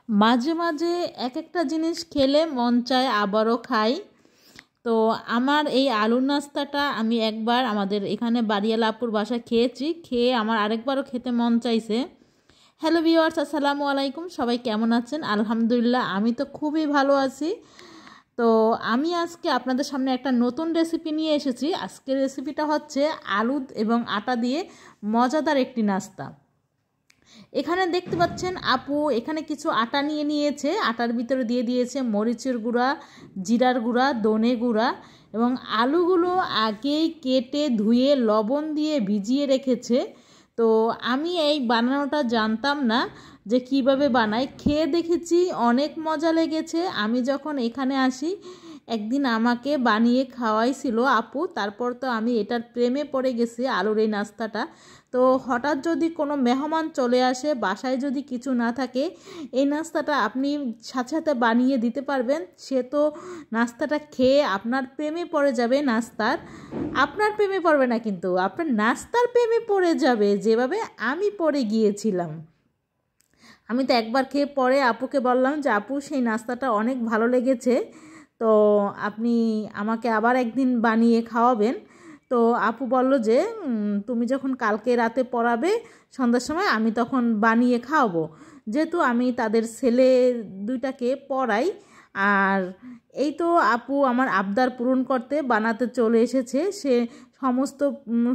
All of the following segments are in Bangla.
মাঝে মাঝে এক একটা জিনিস খেলে মন চায় আবারও খাই। তো আমার এই আলুর নাস্তাটা আমি একবার আমাদের এখানে বাড়িয়ালা আপুর বাসায় খেয়েছি, খেয়ে আমার আরেকবারও খেতে মন চাইছে। হ্যালো ভিউয়ার্স, আসসালামু আলাইকুম। সবাই কেমন আছেন? আলহামদুলিল্লাহ, আমি তো খুবই ভালো আছি। তো আমি আজকে আপনাদের সামনে একটা নতুন রেসিপি নিয়ে এসেছি। আজকের রেসিপিটা হচ্ছে আলু এবং আটা দিয়ে মজাদার একটি নাস্তা। এখানে দেখতে পাচ্ছেন আপু এখানে কিছু আটা নিয়ে নিয়েছে, আটার ভিতরে দিয়ে দিয়েছে মরিচের গুঁড়া, জিরার গুঁড়া, ধনে গুঁড়া এবং আলুগুলো আগেই কেটে ধুয়ে লবণ দিয়ে ভিজিয়ে রেখেছে। তো আমি এই বানানোটা জানতাম না যে কিভাবে বানায়, খেয়ে দেখেছি অনেক মজা লেগেছে। আমি যখন এখানে আসি একদিন আমাকে বানিয়ে খাওয়াইছিল আপু, তারপর তো আমি এটার প্রেমে পড়ে গেছি আলুর এই নাস্তাটা। তো হঠাৎ যদি কোনো মেহমান চলে আসে, বাসায় যদি কিছু না থাকে, এই নাস্তাটা আপনি সাথে সাথে বানিয়ে দিতে পারবেন। সে তো নাস্তাটা খেয়ে আপনার প্রেমে পড়ে যাবে। আপনার প্রেমে পড়বে না, কিন্তু আপনার নাস্তার প্রেমে পড়ে যাবে, যেভাবে আমি পড়ে গিয়েছিলাম। আমি তো একবার খেয়ে পরে আপুকে বললাম যে আপু সেই নাস্তাটা অনেক ভালো লেগেছে, তো আপনি আমাকে আবার একদিন বানিয়ে খাওয়াবেন। তো আপু বলল যে তুমি যখন কালকে রাতে পড়াবে সন্ধ্যার সময়, আমি তখন বানিয়ে খাওয়াবো। যেহেতু আমি তাদের ছেলে দুইটাকে পড়াই, আর এই তো আপু আমার আবদার পূরণ করতে বানাতে চলে এসেছে। সে সমস্ত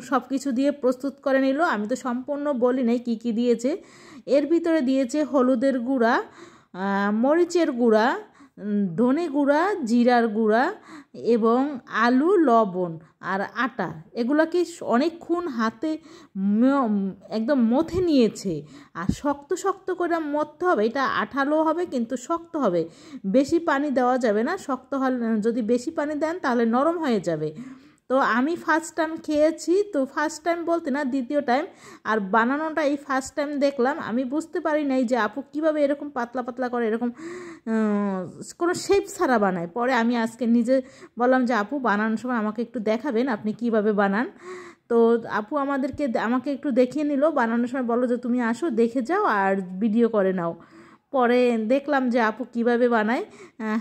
সব কিছু দিয়ে প্রস্তুত করে নিল। আমি তো সম্পূর্ণ বলি নাই কী কী দিয়েছে। এর ভিতরে দিয়েছে হলুদের গুঁড়া, মরিচের গুঁড়া, ধনে গুঁড়া, জিরার গুঁড়া এবং আলু, লবণ আর আটা। এগুলোকে অনেকক্ষণ হাতে একদম মথে নিয়েছে। আর শক্ত শক্ত করে মথতে হবে, এটা আঠালো হবে কিন্তু শক্ত হবে। বেশি পানি দেওয়া যাবে না, শক্ত হলে যদি বেশি পানি দেন তাহলে নরম হয়ে যাবে। তো আমি ফার্স্ট টাইম খেয়েছি, তো ফার্স্ট টাইম বলতে না, দ্বিতীয় টাইম। আর বানানোটা এই ফার্স্ট টাইম দেখলাম। আমি বুঝতে পারি নাই যে আপু কীভাবে এরকম পাতলা পাতলা করে, এরকম কোনো শেপ ছাড়া বানায়। পরে আমি আজকে নিজে বললাম যে আপু বানানোর সময় আমাকে একটু দেখাবেন আপনি কিভাবে বানান। তো আপু আমাকে একটু দেখিয়ে নিল। বানানোর সময় বললো যে তুমি আসো দেখে যাও আর ভিডিও করে নাও। পরে দেখলাম যে আপু কিভাবে বানায়।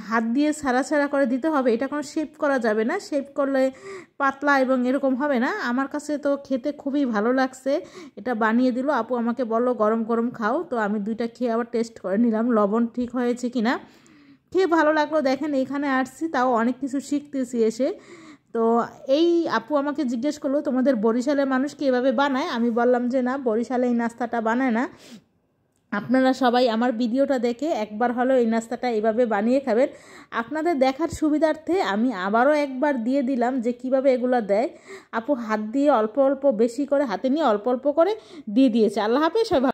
হাত দিয়ে ছাড়া ছাড়া করে দিতে হবে, এটা কোনো শেপ করা যাবে না। শেপ করলে পাতলা এবং এরকম হবে না। আমার কাছে তো খেতে খুবই ভালো লাগছে। এটা বানিয়ে দিল আপু, আমাকে বললো গরম গরম খাও। তো আমি দুইটা খেয়ে আবার টেস্ট করে নিলাম লবণ ঠিক হয়েছে কিনা। খেয়ে ভালো লাগলো। দেখেন এখানে আসছি, তাও অনেক কিছু শিখতেছি এসে। তো এই আপু আমাকে জিজ্ঞেস করলো তোমাদের বরিশালের মানুষ কি এভাবে বানায়? আমি বললাম যে না, বরিশালে এই নাস্তাটা বানায় না। আপনারা সবাই আমার ভিডিওটা দেখে একবার হলো এই নাস্তাটা এভাবে বানিয়ে খাবেন। আপনাদের দেখার সুবিধার্থে আমি আবারও একবার দিয়ে দিলাম যে কিভাবে এগুলো দেয়। আপু হাত দিয়ে অল্প অল্প বেশি করে হাতে নিয়ে অল্প অল্প করে দিয়ে দিয়েছে। আল্লাহ হাফেজ। সবাই